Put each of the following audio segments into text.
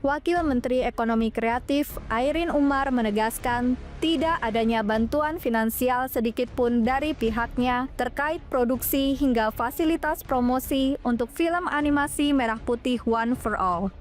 Wakil Menteri Ekonomi Kreatif Airin Umar menegaskan tidak adanya bantuan finansial sedikitpun dari pihaknya terkait produksi hingga fasilitas promosi untuk film animasi Merah Putih One for All.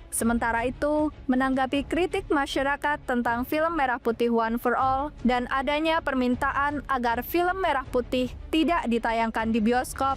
Sementara itu, menanggapi kritik masyarakat tentang film Merah Putih One for All dan adanya permintaan agar film Merah Putih tidak ditayangkan di bioskop,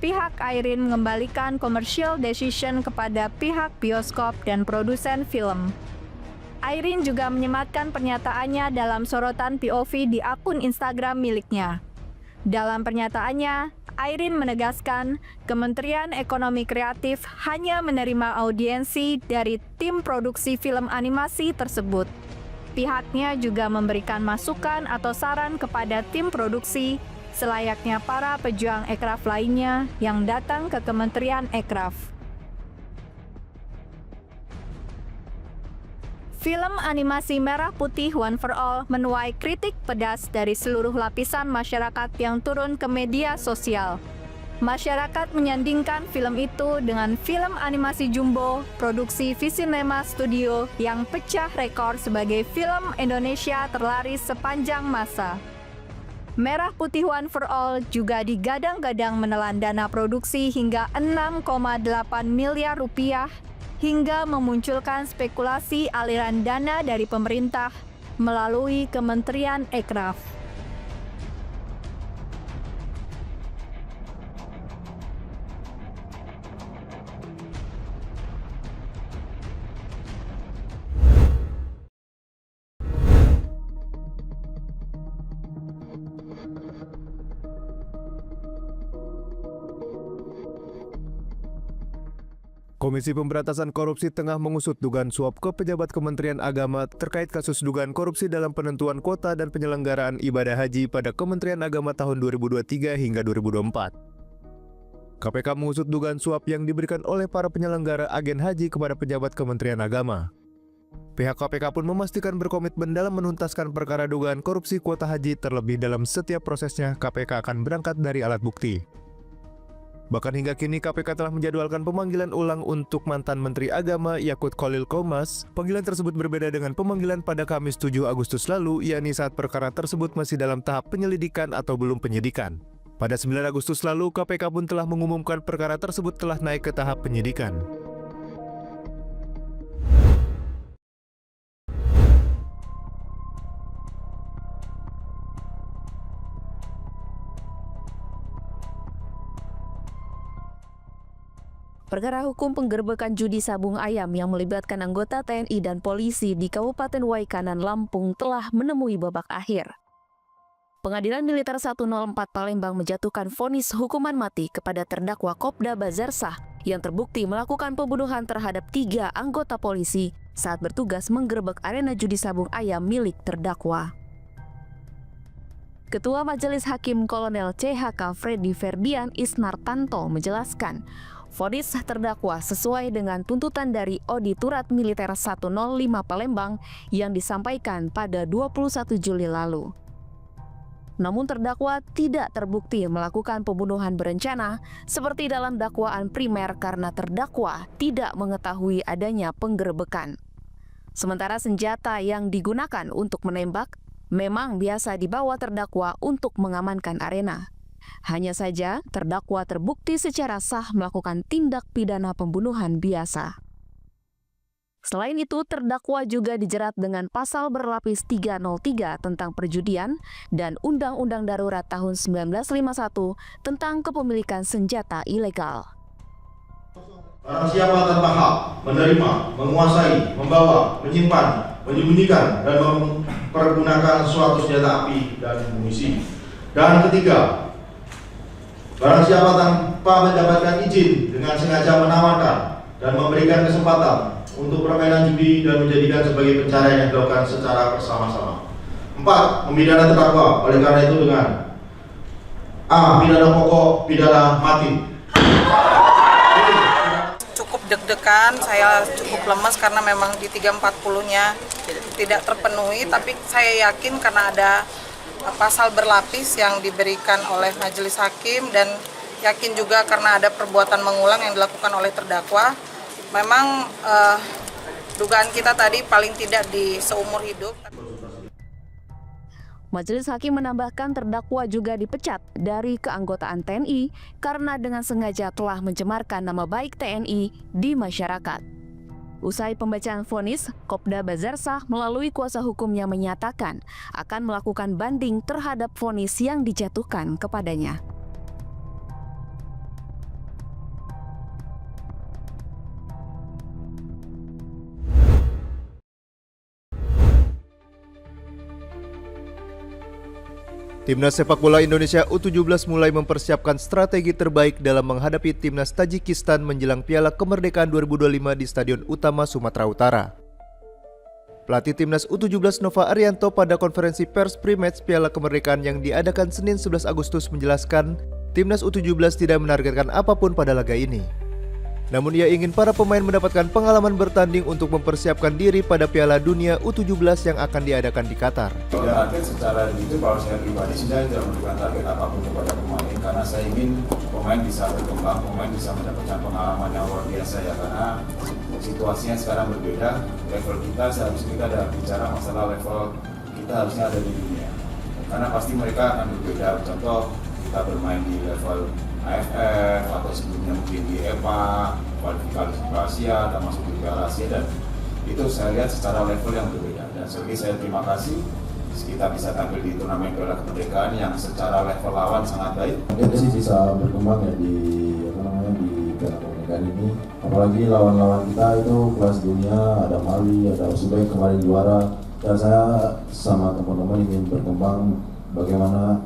pihak Airin mengembalikan commercial decision kepada pihak bioskop dan produsen film. Airin juga menyematkan pernyataannya dalam sorotan POV di akun Instagram miliknya. Dalam pernyataannya, Airin menegaskan Kementerian Ekonomi Kreatif hanya menerima audiensi dari tim produksi film animasi tersebut. Pihaknya juga memberikan masukan atau saran kepada tim produksi selayaknya para pejuang ekraf lainnya yang datang ke Kementerian Ekraf. Film animasi Merah Putih One for All menuai kritik pedas dari seluruh lapisan masyarakat yang turun ke media sosial. Masyarakat menyandingkan film itu dengan film animasi Jumbo, produksi Visinema Studio yang pecah rekor sebagai film Indonesia terlaris sepanjang masa. Merah Putih One for All juga digadang-gadang menelan dana produksi hingga 6,8 miliar rupiah hingga memunculkan spekulasi aliran dana dari pemerintah melalui Kementerian Ekraf. Komisi Pemberantasan Korupsi tengah mengusut dugaan suap ke pejabat Kementerian Agama terkait kasus dugaan korupsi dalam penentuan kuota dan penyelenggaraan ibadah haji pada Kementerian Agama tahun 2023 hingga 2024. KPK mengusut dugaan suap yang diberikan oleh para penyelenggara agen haji kepada pejabat Kementerian Agama. Pihak KPK pun memastikan berkomitmen dalam menuntaskan perkara dugaan korupsi kuota haji, terlebih dalam setiap prosesnya KPK akan berangkat dari alat bukti. Bahkan hingga kini KPK telah menjadwalkan pemanggilan ulang untuk mantan Menteri Agama Yakut Khalil Qomas. Panggilan tersebut berbeda dengan pemanggilan pada Kamis 7 Agustus lalu, yakni saat perkara tersebut masih dalam tahap penyelidikan atau belum penyidikan. Pada 9 Agustus lalu, KPK pun telah mengumumkan perkara tersebut telah naik ke tahap penyidikan. Perkara hukum penggerbekan judi sabung ayam yang melibatkan anggota TNI dan polisi di Kabupaten Waikanan, Lampung telah menemui babak akhir. Pengadilan Militer 104 Palembang menjatuhkan vonis hukuman mati kepada terdakwa Kopda Bazarsah yang terbukti melakukan pembunuhan terhadap 3 anggota polisi saat bertugas menggerebek arena judi sabung ayam milik terdakwa. Ketua Majelis Hakim Kolonel CHK Freddy Ferdian Isnartanto menjelaskan, vonis terdakwa sesuai dengan tuntutan dari Auditurat Militer 105 Palembang yang disampaikan pada 21 Juli lalu. Namun terdakwa tidak terbukti melakukan pembunuhan berencana seperti dalam dakwaan primer karena terdakwa tidak mengetahui adanya penggerebekan. Sementara senjata yang digunakan untuk menembak memang biasa dibawa terdakwa untuk mengamankan arena. Hanya saja, terdakwa terbukti secara sah melakukan tindak pidana pembunuhan biasa. Selain itu, terdakwa juga dijerat dengan pasal berlapis 303 tentang perjudian dan Undang-Undang Darurat tahun 1951 tentang kepemilikan senjata ilegal. Barang siapa tanpa hak menerima, menguasai, membawa, menyimpan, menyembunyikan, dan mempergunakan suatu senjata api dan amunisi. Dan ketiga, barang siapa tanpa mendapatkan izin dengan sengaja menawarkan dan memberikan kesempatan untuk permainan judi dan menjadikan sebagai pencarian yang dilakukan secara bersama-sama. 4. Memidana terdakwa oleh karena itu dengan A. Pidana pokok, pidana mati. Cukup deg-degan, saya cukup lemas karena memang di 340-nya tidak terpenuhi, tapi saya yakin karena ada pasal berlapis yang diberikan oleh majelis hakim dan yakin juga karena ada perbuatan mengulang yang dilakukan oleh terdakwa. Memang dugaan kita tadi paling tidak di seumur hidup. Majelis Hakim menambahkan terdakwa juga dipecat dari keanggotaan TNI karena dengan sengaja telah mencemarkan nama baik TNI di masyarakat. Usai pembacaan vonis, Kopda Bazarsah melalui kuasa hukumnya menyatakan akan melakukan banding terhadap vonis yang dijatuhkan kepadanya. Timnas sepak bola Indonesia U17 mulai mempersiapkan strategi terbaik dalam menghadapi timnas Tajikistan menjelang Piala Kemerdekaan 2025 di Stadion Utama Sumatera Utara. Pelatih timnas U17 Nova Arianto pada konferensi pers pre-match Piala Kemerdekaan yang diadakan Senin 11 Agustus menjelaskan, timnas U17 tidak menargetkan apapun pada laga ini. Namun ia ingin para pemain mendapatkan pengalaman bertanding untuk mempersiapkan diri pada Piala Dunia U17 yang akan diadakan di Qatar. Target secara itu kalau saya pribadi sudah tidak memberikan target apapun kepada pemain karena saya ingin pemain bisa berkembang, pemain bisa mendapatkan pengalaman yang luar biasa ya, karena situasinya sekarang berbeda. Level kita seharusnya kita ada bicara masalah level kita harusnya ada di dunia, karena pasti mereka akan berbeda. Contoh kita bermain di level AFF atau sebelumnya mungkin di EPA, kualifikasi Asia, dan masuk di Piala Asia, dan itu saya lihat secara level yang berbeda. Dan sekali saya terima kasih kita bisa tampil di turnamen Piala Kemerdekaan yang secara level lawan sangat baik. Kita sih bisa berkembang ya di Piala Kemerdekaan ini. Apalagi lawan-lawan kita itu kelas dunia, ada Mali, ada Uzbek kemarin juara. Dan saya sama teman-teman ingin berkembang bagaimana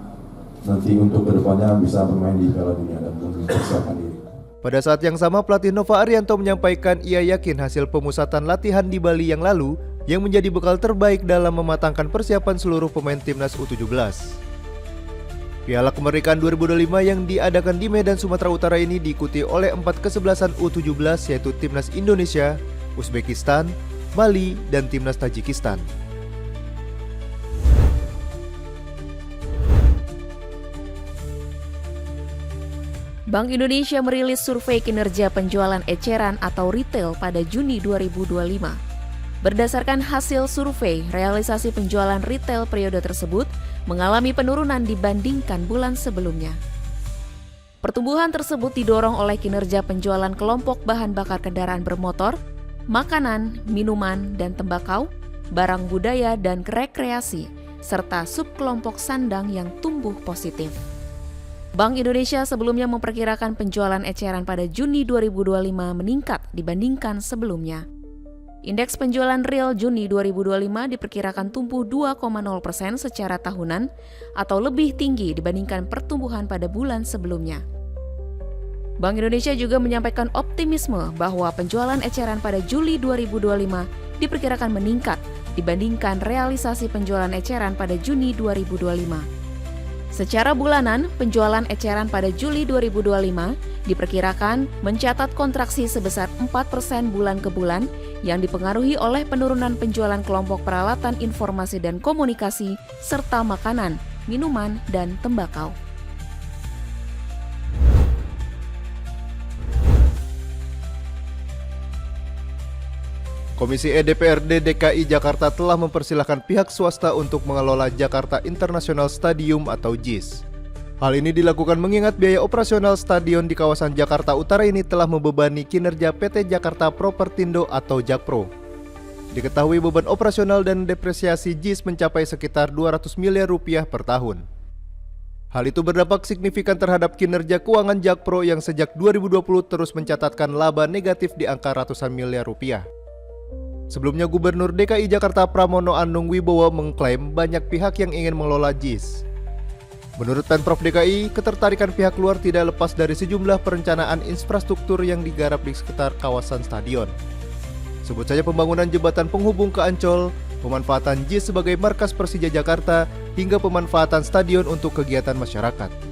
nanti untuk kedepannya bisa bermain di Piala Dunia dan mempersiapkan diri. Pada saat yang sama, pelatih Nova Arianto menyampaikan ia yakin hasil pemusatan latihan di Bali yang lalu yang menjadi bekal terbaik dalam mematangkan persiapan seluruh pemain timnas U17. Piala Kemerdekaan 2025 yang diadakan di Medan, Sumatera Utara ini diikuti oleh 4 kesebelasan U17 yaitu timnas Indonesia, Uzbekistan, Mali, dan timnas Tajikistan. Bank Indonesia merilis survei kinerja penjualan eceran atau retail pada Juni 2025. Berdasarkan hasil survei, realisasi penjualan retail periode tersebut mengalami penurunan dibandingkan bulan sebelumnya. Pertumbuhan tersebut didorong oleh kinerja penjualan kelompok bahan bakar kendaraan bermotor, makanan, minuman, dan tembakau, barang budaya dan rekreasi, serta subkelompok sandang yang tumbuh positif. Bank Indonesia sebelumnya memperkirakan penjualan eceran pada Juni 2025 meningkat dibandingkan sebelumnya. Indeks penjualan real Juni 2025 diperkirakan tumbuh 2,0% secara tahunan atau lebih tinggi dibandingkan pertumbuhan pada bulan sebelumnya. Bank Indonesia juga menyampaikan optimisme bahwa penjualan eceran pada Juli 2025 diperkirakan meningkat dibandingkan realisasi penjualan eceran pada Juni 2025. Secara bulanan, penjualan eceran pada Juli 2025 diperkirakan mencatat kontraksi sebesar 4% bulan ke bulan yang dipengaruhi oleh penurunan penjualan kelompok peralatan informasi dan komunikasi serta makanan, minuman, dan tembakau. Komisi DPRD DKI Jakarta telah mempersilahkan pihak swasta untuk mengelola Jakarta International Stadium atau JIS. Hal ini dilakukan mengingat biaya operasional stadion di kawasan Jakarta Utara ini telah membebani kinerja PT Jakarta Propertindo atau Jakpro. Diketahui beban operasional dan depresiasi JIS mencapai sekitar 200 miliar rupiah per tahun. Hal itu berdampak signifikan terhadap kinerja keuangan Jakpro yang sejak 2020 terus mencatatkan laba negatif di angka ratusan miliar rupiah. Sebelumnya Gubernur DKI Jakarta Pramono Anung Wibowo mengklaim banyak pihak yang ingin mengelola JIS. Menurut Pemprov DKI, ketertarikan pihak luar tidak lepas dari sejumlah perencanaan infrastruktur yang digarap di sekitar kawasan stadion. Sebut saja pembangunan jembatan penghubung ke Ancol, pemanfaatan JIS sebagai markas Persija Jakarta, hingga pemanfaatan stadion untuk kegiatan masyarakat.